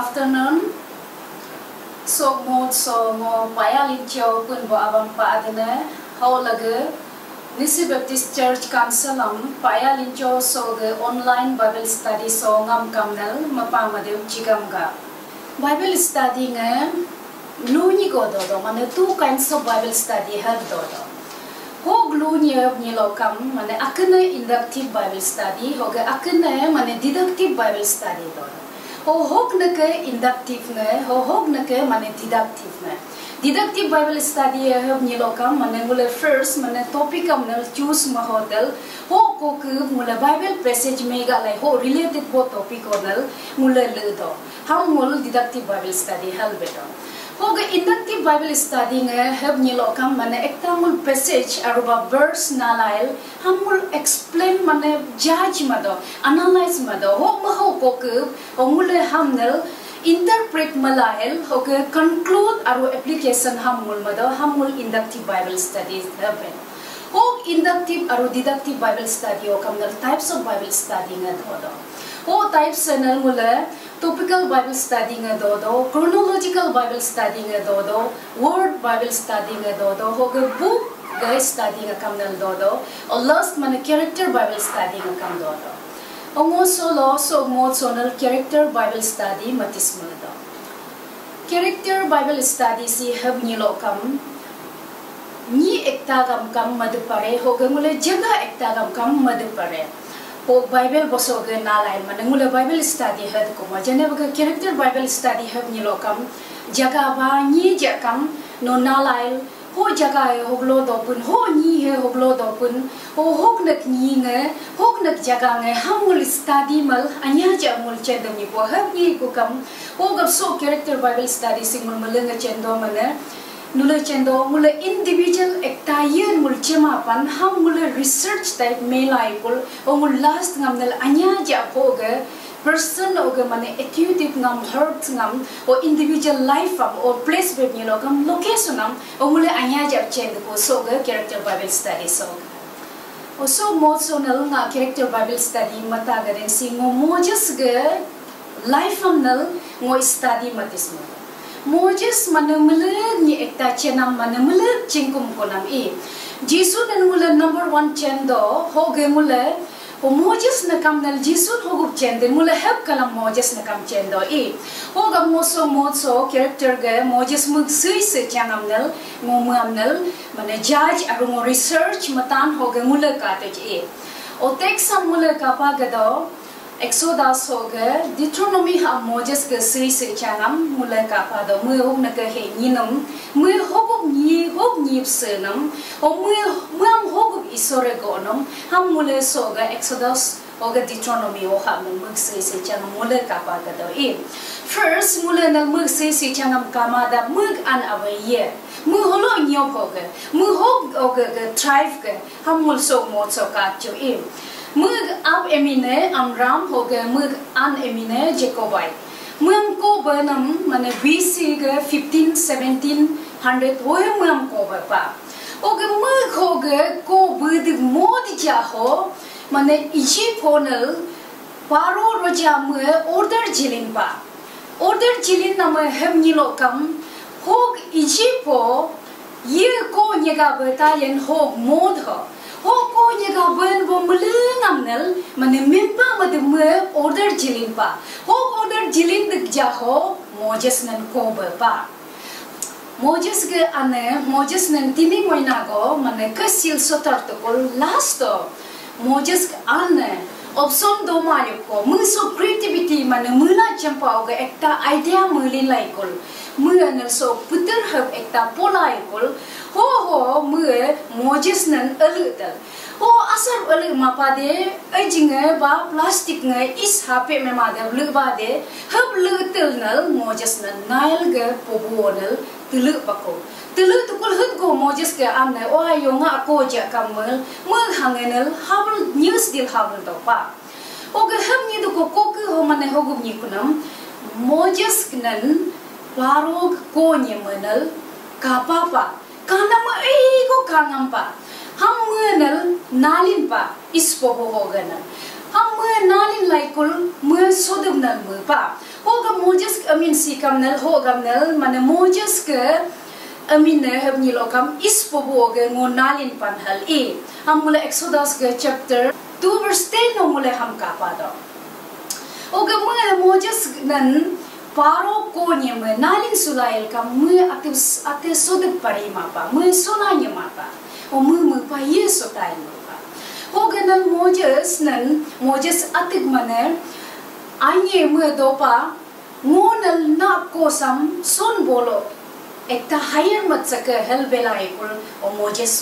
afternoon. So mo payalin cho pun bo abang pa adene how lage Nisi Baptist Church Council payalin cho so ge online Bible study so ngam kamnal mapamadeu chigamga Bible study nge luni go do mane two kinds of Bible study have do hog luni ni lokam mane akne inductive Bible study hoge akne mane deductive Bible study do hog nake inductive nge hog nake mane deductive nge deductive Bible study have ni lokam mane mule first mane topic amnal choose ma hotel ho ko ku mule Bible passage mega lai ho related bo topic onal mule le do how mul deductive Bible study help beto hog inductive Bible study nge have ni lokam mane ekta mul passage aruba verse nalail hamul explain mane judge mado analyze mado ho ma ho ko ku mule hamnal interpret malael hoge conclude aru application hamul mado hamul inductive Bible studies happen hog inductive aru deductive Bible study o kamnal types of Bible study nga do ho types anal mula topical Bible study nga do chronological Bible study nga do word Bible study nga do hoge book ga study nga kamnal do o last man character Bible study nga kam do Ongo solo so mo sonal character Bible study matis muldo. Character Bible study si hab ni lokam ni ekta kam madupare hoge mule jaga ekta kam madupare. Po Bible bosoge nalai manangula Bible study had ko majane baga character Bible study hab ni lokam jaga ba ni jakam no nalai ho jaga hai hoglo dopun ho ni hai hoglo dopun ho hok nak ni nge hok nak jaga nge hamul study mal anya ja mul chendam ni ko hab ni ko kam ho gap so character Bible study singul malenga chendo mane nula chendo mula individual ekta yen mul chema pan ham mula research type melai pul o mul last ngamnal anya ja hoge person oge mane intuitive ngam heart ngam o individual life o place web ni lokam location ngam o mule anya jap chend ko so ge character Bible study so o so mo so nal nga character Bible study mata garen si ngo moses ge life nal ngo study matis mo moses mane mule ni ekta chenam mane mule chingkum konam e jisu nan mule number 1 chendo ho ge mule o Moses na kam nal Jesus hogup chende mula help kalam Moses na kam chendo e hoga moso character ge Moses mug sui se changam nal ngomam nal mane judge aru mo research matan hoga mula ka te e o text mula ka pa gado Exodus hoga Deuteronomy ha Moses ge sui se changam mula ka pa do mu hog na ke he ninam mu hogup ni senam o mu hogup isore gonam ham mula soga Exodus hoga Deuteronomy o ha mug sui se changam mula ka pa gado e first mula na mug sui se changam kamada mug an awaye mu holo nyop hoga mu hog hoga tribe ge ham mul so mo so ka chu e mug ab emine amram hoge mug an emine jacobai mum ko banam mane BC ge 15 1700 hoye mum ko ba oge mug hoge ko bud mod ja ho mane Egypt honal paro roja mu order jilin nam hem ni lokam hog Egypt ho ye ko nyega batalyon hog mod ho ho ko nyega ben bo mulengam nel mane mempa made me order jilin pa ho order jilin dik ja ho Moses nan ko ba Moses ge ane Moses nan tini moina go mane kasil sotar to kol last Moses ane option do mayo ko mu so creativity mane mula champa ga ekta idea mulin lai kol mu anel so puter hab ekta polai kol ho mu Moses nan alutal ho asar alu mapa de ajinga ba plastic ngai is hape me ma de lu ba de hab lu tel nal Moses nan nail ge pobonal tulu bako tulu tukul hut go Moses ge amne o ayonga ko ja kamal mu hangenel habul news dil habul do pa o ge ham ni do ko ku ho mane hogum ni kunam Moses nan parog ko ni manal kapapa kanam ai ko kangam pa ham ngal nalin pa ispo ho gana ham mưa nalin lai kul mưa sodum nal mưa pa hoga Moses amin si kam nal hoga nal mana Moses ke amin ne heb ni lokam ispobo ge ngonalin pan hal e ham mula Exodus ke chapter 2 verse 10 no mula ham ka pa do hoga mưa Moses nan paro ko ni mưa nalin sulail kam mưa ate sodum pari ma pa mưa sona ni ma pa o mưa pa yeso tai hoga nan Moses atik maner anye mưa dopa ngonal na ko sam son bolo ekta higher mat saka hel bela ekul o Moses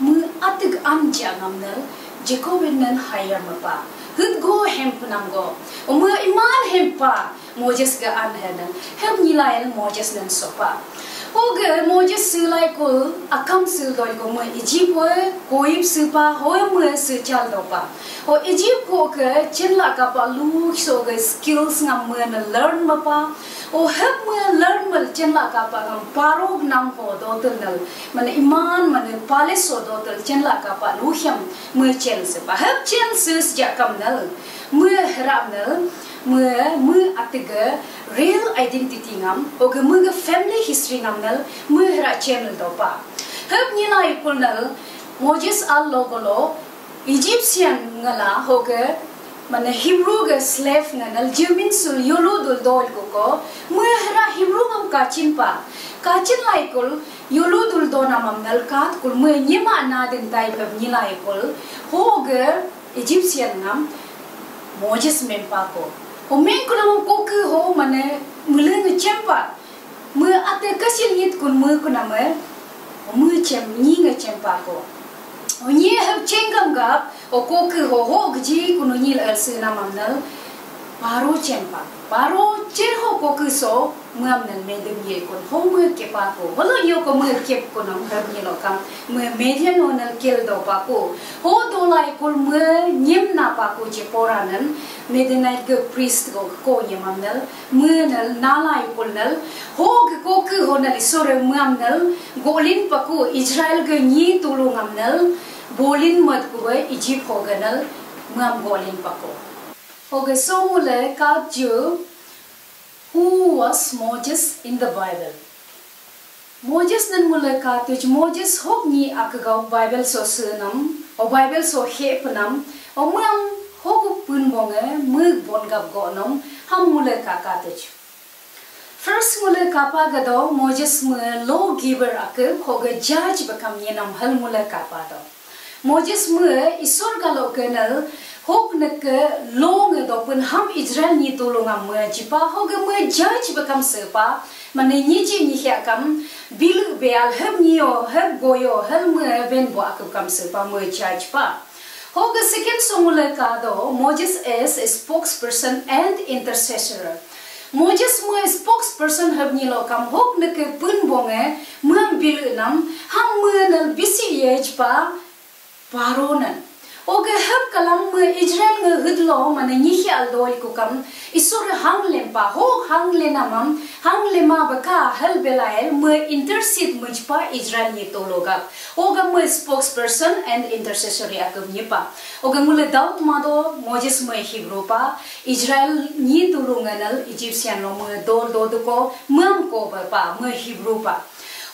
mưa atik anja ngamnal Jacob nan higher mapa hud go hemp nam go o mưa iman hempa Moses ga an henan help nilael Moses nan sopa hoga Moses silai kul akam sil doi ko mưa Egypt koip sipa hoy mưa si chal dopa o Egypt ko ke chenla ka pa lu so ga skills ngam mưa na learn mapa o help mưa learn mal chenla ka pa ngam parog nam ho do tunal man iman man palace so do tul chenla ka pa lu hyam mưa chen sipa help chen sis ja kam nal mưa ram nal mưa atiga real identity ngam oga mưa family history ngam nal mưa ra channel dopa help ni lai kul nal Moses al logolo Egyptian ngala hoga man Hebrew ga slave ngal jumin sul yolo dul dol ko mưa ra Hebrew ngam kachin lai kul yolo dul do namam nal kat kul mưa nyema na din tai pem ni lai kul hoga Egyptian ngam Moses mempa ko o men ko nam ko ke ho mane mule nge chempa mưa ate kasil yit kun mưa ko nam o mưa chem ni nge chempa ko o ni heb chengam gap o ko ke ho gji kun ni el se namam nal paro chempa paro cher ho ko ke so muam nal me de ye kun ho mưa ke pa ko bolo yo ko mưa kep ko nam heb ni lo kam mưa median no nal kel do pa ko ho do lai kul mưa nyem na pa ko je poranan Midnight ke priest ko nyamam nal mưa nal nalai kul nal ho ko ke ho nal sore muam nal golin pa ko Israel ke ni tulungam nal bolin mat ko Egypt ho ganal muam golin pa ko hoge so mule ka ju who was Moses in the Bible Moses nan mule ka tuj Moses hok ni akagaw Bible so sunam o Bible so hepnam o muam hogu pun bonge mug bon gap go nom ham mule ka tuj first mule ka pa gado Moses mu law giver ak hoga judge bakam yenam hal mule ka pa do Moses mu isor galo kenal hok nak law do pun ham Israel ni tolongam mu jipa hoga mu judge bakam sepa mane ni ji ni kya kam bil beal heb niyo heb goyo hal mu ben bo ak kam sepa mu judge pa hoga second somule ka do Moses is a spokesperson and intercessor Moses mu spokesperson heb ni lo kam hok nak pun bonge muam bil nam ham mu nal bisi yej pa paronan oge heb kalam mu Israel nge hudlo mane ni khal doi ko kam isor hang lempa ho hang lenamam hang lema baka hal belael mu intercede mujpa Israel ni tologa oga mu spokesperson and intercessory akam ni pa oga mu le daut mado Moses mu Hebrew pa Israel ni tulunganal Egyptian lo mu do ko mam ko pa mu Hebrew pa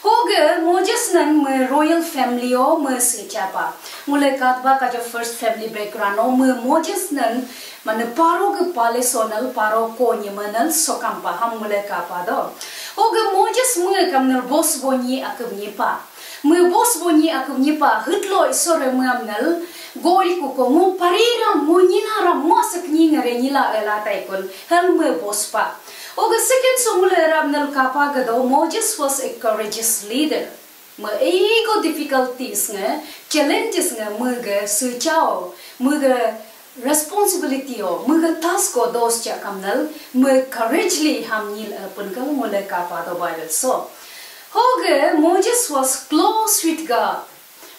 hoga Moses nan mu royal family o mu secha pa mule katba ka jo first family background o mu Moses nan man paro ke palesonal paro ko ni manal sokam pa ham mule ka pa do hoga Moses mu kam nal boss boni akam ni pa mu boss boni akam ni pa hutlo isore mu amnal goli ko mu parira mu ninara mo sakni ngare nila ela tai kon hal mu boss pa oga second somule ramnal kapa gado Moses was a courageous leader ma ego difficulties nga challenges nga muga suchao muga responsibility o muga task o dos cha kamnal mu courageously hamnil apun kal mule kapa do Bible so hoga Moses was close with God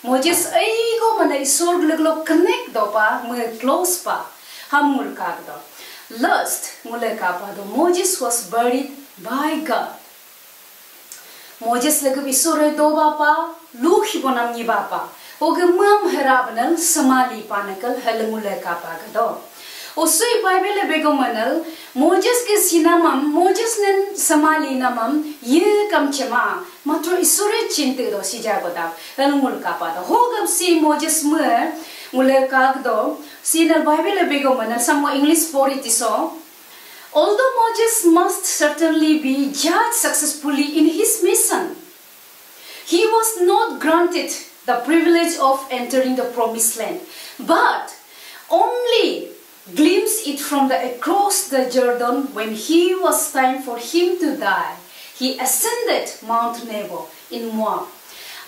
Moses ego mana isor gloglo connect do pa mu close pa hamul ka do lust mule kapa do Moses was buried by God Moses lagu isore do bapa lu hibonam ni bapa Oge mam herabanal samali panakal halangula kapagado. Osoi Bible begomanal Moses ke sinamam Moses nen samali namam ye kam chema matro isore chinte do sijagoda halangul kapado. Hogam si Moses mer mule kagdo sinal Bible begomanal samo English for it so. Although Moses must certainly be judged successfully in his mission, he was not granted the privilege of entering the promised land, but only glimpsed it from across the Jordan when he was time for him to die. He ascended Mount Nebo in Moab.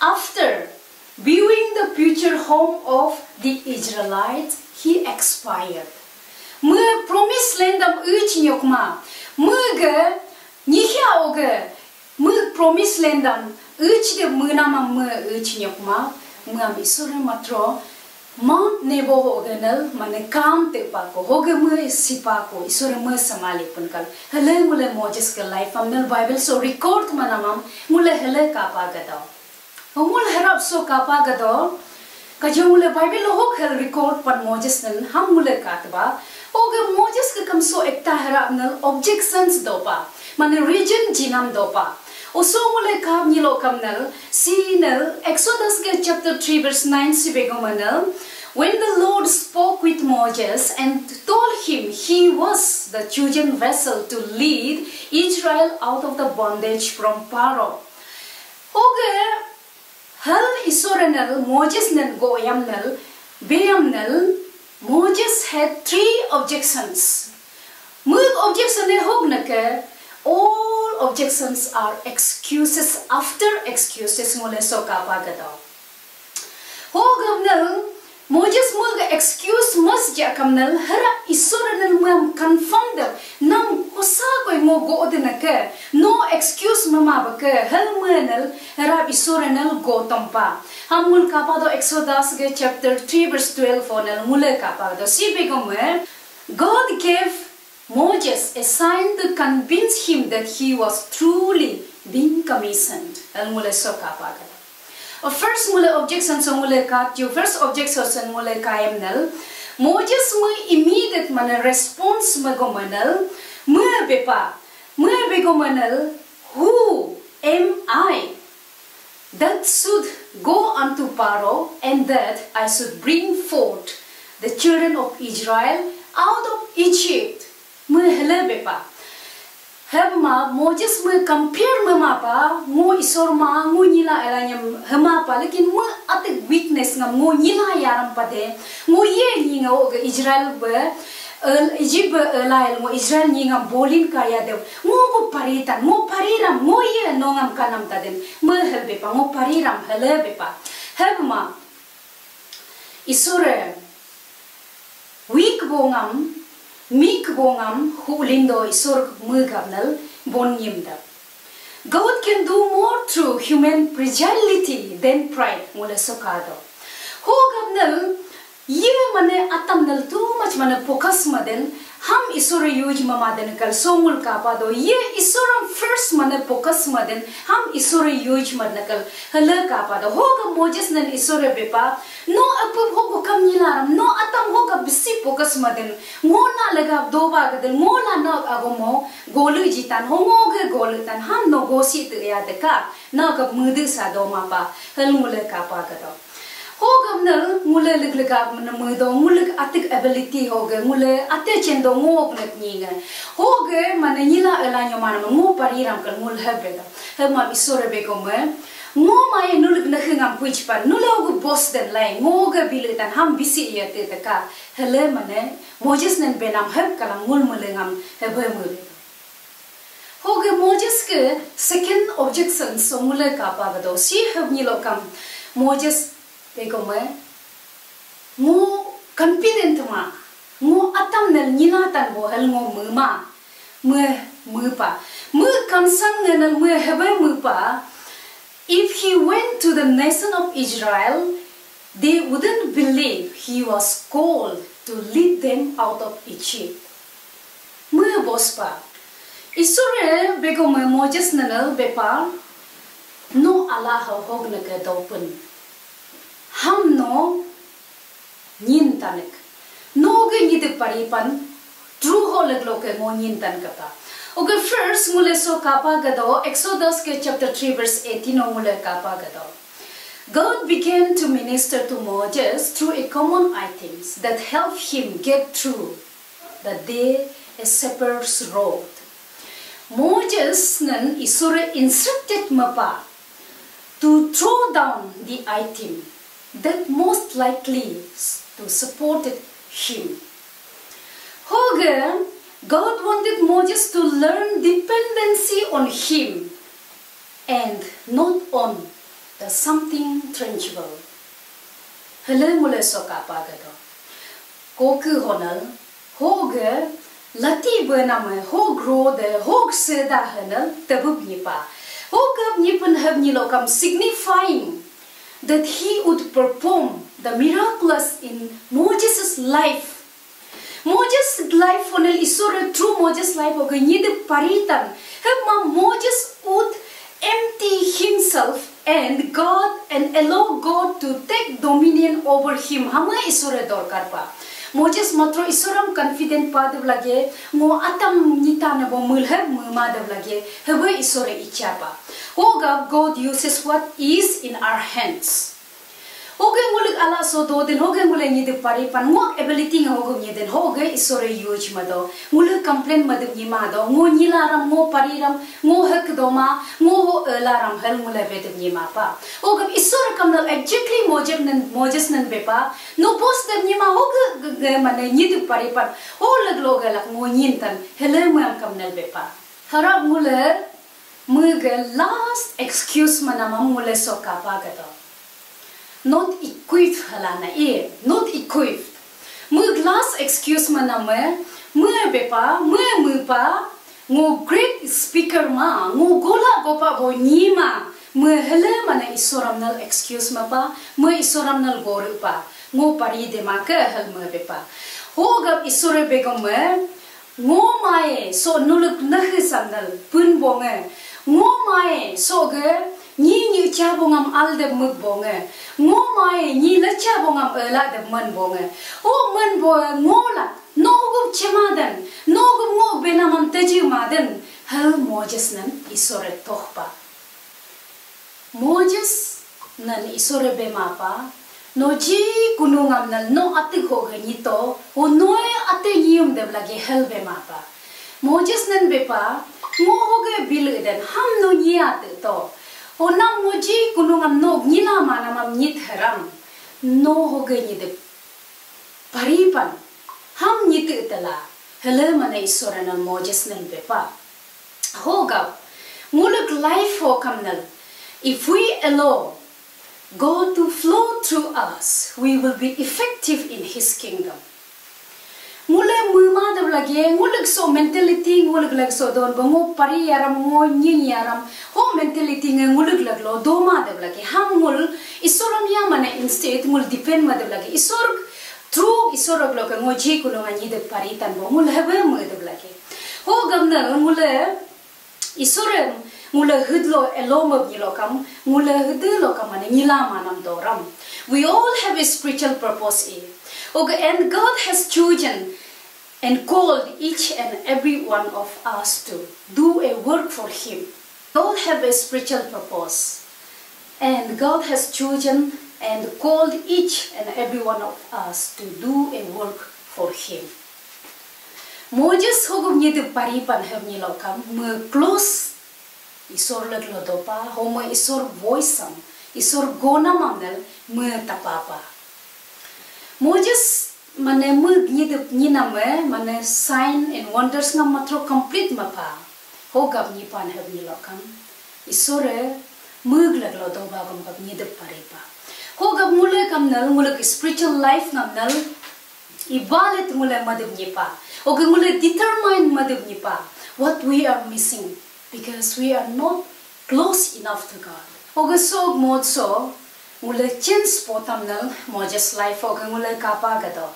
After viewing the future home of the Israelites, he expired. Mă promis lendam uci nyokma, mă nihia oge, mă promis lendam uci de mânama mă uci nyokma, mă am isore matro, Mount Nebo ogenel mane kam te pako, hoge mă sipako, isore mă samali punkal. Hele mule Moses ke life amnel Bible so record manamam mule hele kapagado. Mul herab so kapagado, kajo mule Bible hok hel record pan Moses nen ham mule katba. Oge Moses ke kam so ekta herabnel objections dopa, mane region jinam dopa. Oso mule kam nilo kamnel sinel Exodus ke chapter 3 verse 9 si begomanel. When the Lord spoke with Moses and told him he was the chosen vessel to lead Israel out of the bondage from Pharaoh. Oge hal isorenel Moses nen goyamnel beamnel. Moses had 3 objections. Mug objection ne hognake. All objections are excuses after excuses mule so kapagado. Hogamnel Moses mug excuse mas jakamnel hara isorenel mum confirm them. Nam kosa koi mo go odinake. No excuse mama bake helmenel hara isorenel go tompa. Hamul kapado Exodus ke chapter 3 verse 12 onel mule kapado. Si begome God gave Moses a sign to convince him that he was truly being commissioned. El mule so kapagado. First mule objection so mule katyo. First objection so mule kayamnel. Moses mu immediate mana response magomanel. Mu bepa. Mu begomanel. Who am I that should go unto Pharaoh and that I should bring forth the children of Israel out of Egypt? Mu hele bepa. Hema Moses mu compare mama pa mu isor ma mu nila elanyam hema pa lekin mu atik weakness ngam mu nila yaram pade mu ye ni nga Israel be Egypt lail mu Israel ni ngam bolin kaya de mu ko paritan mu pariram mu ye no ngam kanam taden mu helbe pa mu pariram helbe pa hema isore weak bongam Mik bongam hulindo isor mugabnal bonyimda. God can do more through human fragility than pride mula sokado. Hogabnal ye mane atamnal too much mane focus maden ham isor use mamaden kal somul kapado ye isoram first mane focus maden ham isor use madnakal hala kapado. Hoga Moses nan isor bepa no apub hogo kam nilaram no atam hoga bisi focus maden ngona laga doba gadel ngona no agomo golu jitan homo ge golutan ham no gosi te ya deka na ka mudu sa do mapa hal mule kapa gado hogam nal mule liglega mun mudo mule atik ability hoge mule ate chendo ngo plet ninga hoge manila elanyo manam ngo pariram kan mul hebeda hema isore begome ngo mai nulik nakhingam puichpan nulogu boss den lai ngoga biletan ham bisi yate taka hele mane Moses nen benam heb kalam mul mulengam hebe mul hoge Moses ke second objection so mule kapa gado si heb nilokam Moses begome ngo confident ma ngo atam nel nilatan bo hel ngo muma mupa mu kamsan ngenal mu hebe mupa. If he went to the nation of Israel, they wouldn't believe he was called to lead them out of Egypt. Mue bospa. Isore bego me Moses nanal bepa no Allah hog na ka dopen. ham no nyin tanik no ge ni de paripan true holag lo ke mo nyin tan ka pa okay first mule so kapa gado Exodus ke chapter 3 verse 18 no mule kapa gado God began to minister to Moses through a common items that help him get through the day a shepherd's road. Moses nan isura instructed mapa to throw down the item that most likely to support him. Hogan, God wanted Moses to learn dependency on him and not on the something tangible. Hello mule soka pagado. Koku honal, hoge lati bename, ho grow the hog seda henal tabub nipa. Hogab nipan have nilokam signifying that he would perform the miraculous in Moses' life. Moses' life honal isore through Moses' life oga nid paritan. Have Moses would empty himself and God and allow God to take dominion over him. Hama isore dorkar pa. Moses matro isoram confident pa dev lage mo atam nita na bo mulhab muma dev lage haba isore icha pa. Hoga God uses what is in our hands. Hoga mulig ala so do den hoga mulig ni de pari pan mo ability nga hoga ni den hoga isore use mado mulig complain madu ni mado ngo nilaram ngo pariram ngo hak doma ngo laram hal mulig bedu ni ma pa hoga isore kamnal exactly Moses nan bepa no post den ni ma hoga mane ni de pari pan holag loga lak ngo nyintan hele mam kamnal bepa harap mulig muga last excuse manama mulig so kapagato not equipped halana not equipped mug last excuse maname mu bepa mu pa ngo great speaker ma ngo gola gopa bo nima mu hele mana isoramnal excuse ma pa mu isoramnal goru pa ngo pari de ma ka hal mu bepa hoga isore begom ngo mae so nuluk nahi sandal pun bonge ngo mae so ge ni cha bongam al de mug bonge ngo mai ni la cha bongam la de man bonge o man bo ngola no go chemadan no go ngo benamam taji madan hal Moses nan isore tohpa Moses nan isore be mapa no ji kunungam nan no ati ho ge ni to o noe ate yum de lage hal be mapa Moses nan bepa ngo ho ge bil den ham no ni at to Onam moji kunungam no nila manamam nit haram no hoge nid paripan ham nit itala hele mana isorana Moses nan bepa hoga muluk life ho kamnal if we allow God to flow through us we will be effective in his kingdom mule muma de lage nguluk so mentality nguluk lag so don bango pari yaram ngo nyin yaram ho mentality nguluk lag lo doma de lage ham ngul isoram ya mana instead ngul depend ma de lage isor through isor blok ngo ji kulo ngani de pari tan bo ngul habe mo de lage ho gamna ngule isorem ngule hudlo elom of nilokam ngule hudlo kam mana nila manam doram we all have a spiritual purpose okay, and God has chosen and called each and every one of us to do a work for him. God have a spiritual purpose and God has chosen and called each and every one of us to do a work for him. Moses hogum ni de pari pan have ni lokam me close isor lag lodopa homo isor voiceam isor gona mangal me tapapa Moses mane mug ni name mane sign and wonders ngam matro complete mapa hogab ni pan have ni lokam isore mug lag lodo bagam gab ni de parepa hogab mule kamnal mule spiritual life namnal ibalet mule madib ni pa okay mule determine madib ni pa what we are missing because we are not close enough to God okay so mod so mule chance potamnal Moses life oga mule kapa gado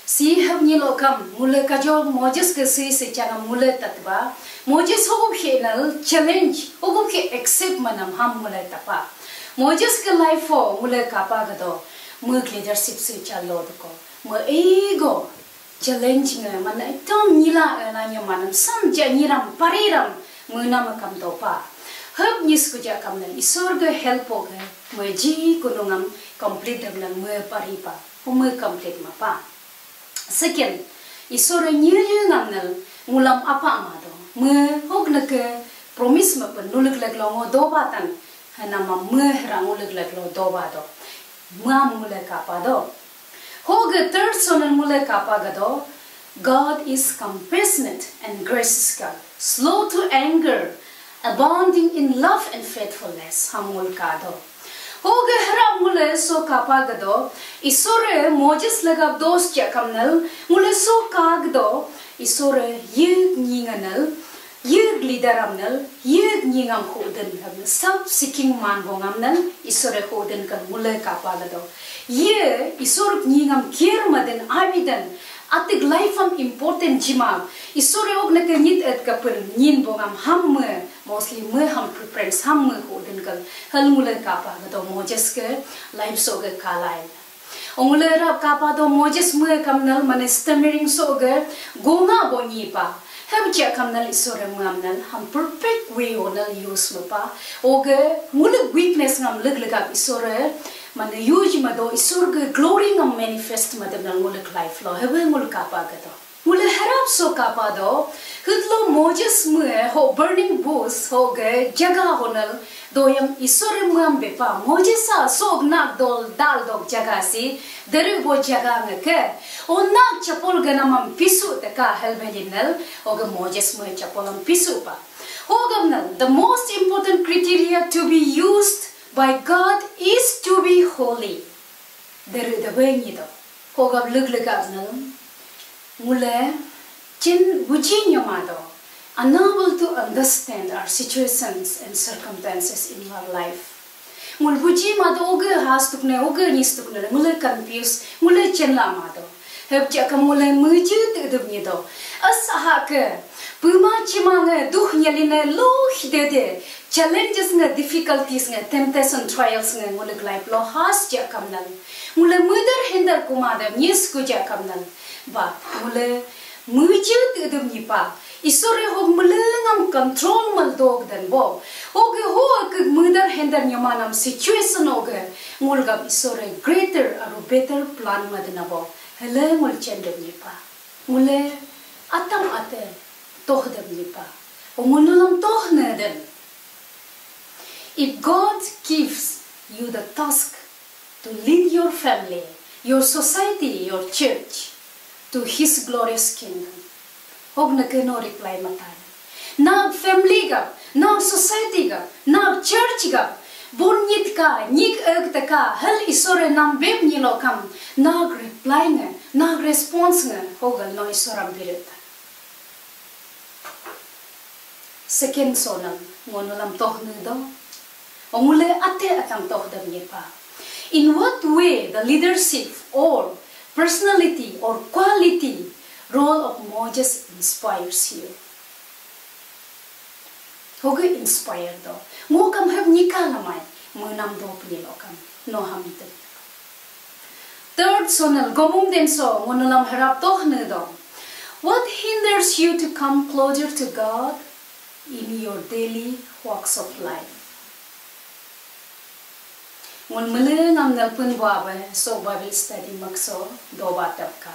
si have ni lokam mule kajo Moses ke si se chana mule tatba Moses hob khenal challenge hob ke accept manam ham mule tapa Moses ke life o mule kapa gado mực leadership sự chalo ko mơ ego challenge nge mana itom nila na nya manam sam ja niram pariram mơ nam kam to pa hab nis ku ja kam na isor ge help o ge mơ ji kunungam complete dam na mơ pari pa mơ complete ma pa second isor nyu ngam na ngulam apa ma do mơ hok na ke promise ma pen nulik leg lo ngo do ba tan hana ma mơ ra ngulik leg lo do ba do ma mule ka pa do hoge third sonal mule ka pa ga do God is compassionate and gracious God, slow to anger, abounding in love and faithfulness. Hamul ka do hoge hara mule so ka pa ga do isore Moses lagab dos ja kamnal mule so ka ga do isore yug ninganal yug lidaramnal yug ningam hoden hamnal self seeking man bongamnal isore hoden kan mule ka pa ga do ye isor ningam kier maden abidan atig life am important jima isore og na kan nit et kapur nin bongam hamme mostly me ham preference hamme hoden kan hal mule ka pa ga do Moses ke life so ga kalai ongule ra ka pa do Moses me kamnal mane stammering so ga gonga boni pa ham ja kamnal isore ngamnal ham perfect way onal use ma pa oge mule weakness ngam leglega isore mane use ma do isor ge glory ngam manifest ma de ngul life lo have ngul ka pa ga do mule harap so ka pa do hudlo Moses me ho burning bush ho ge jaga honal do yam isore ngam be pa Moses sa sog nak dol dal dog jaga si deru bo jaga ngke onak chapol ga namam pisu te ka helbelinal og Moses me chapolam pisu pa hogamnal the most important criteria to be used by God is to be holy. Deru the way ni do hogab luglegab nal mule chin buji nyama do unable to understand our situations and circumstances in our life. Mul buji ma do oge has tukne oge nis tukne mule confused mule chenla ma do heb ja ka mule muju te dub ni do as ha ke puma chima nge duh nyeline lo hidede challenges nge difficulties nge temptation trials nge mule life lo has ja kamnal mule mudar hinder kumada nis ku ja kamnal ba mule muju te dub ni pa isore ho mule ngam control mal dog dan bo oge ho ke mudar hinder nyamanam situation oge mulga isore greater or better plan madna bo hele mul chendem ni pa mule atam ate toh dem ni pa o mululam toh ne dem. If God gives you the task to lead your family, your society, your church to His glorious kingdom, hog na ke no reply matay. Na family ga, na society ga, na church ga, bonit ka, nik eg ka, hal isore nam beb nilo kam, nag reply nga, nag response nga, hogal no isoram birita. Second sonam, ngonolam toh do, omule ate atang toh dam pa. In what way the leadership or personality or quality role of Moses inspires you? Hoge inspired do. Mo kam have nikalamay, mo nam do pinilokam, no hamite. Third sonal, gomum den so, ngonolam harap toh do. What hinders you to come closer to God in your daily walks of life? Ngun mele ngam nalpun babe so Bible study makso do batap ka.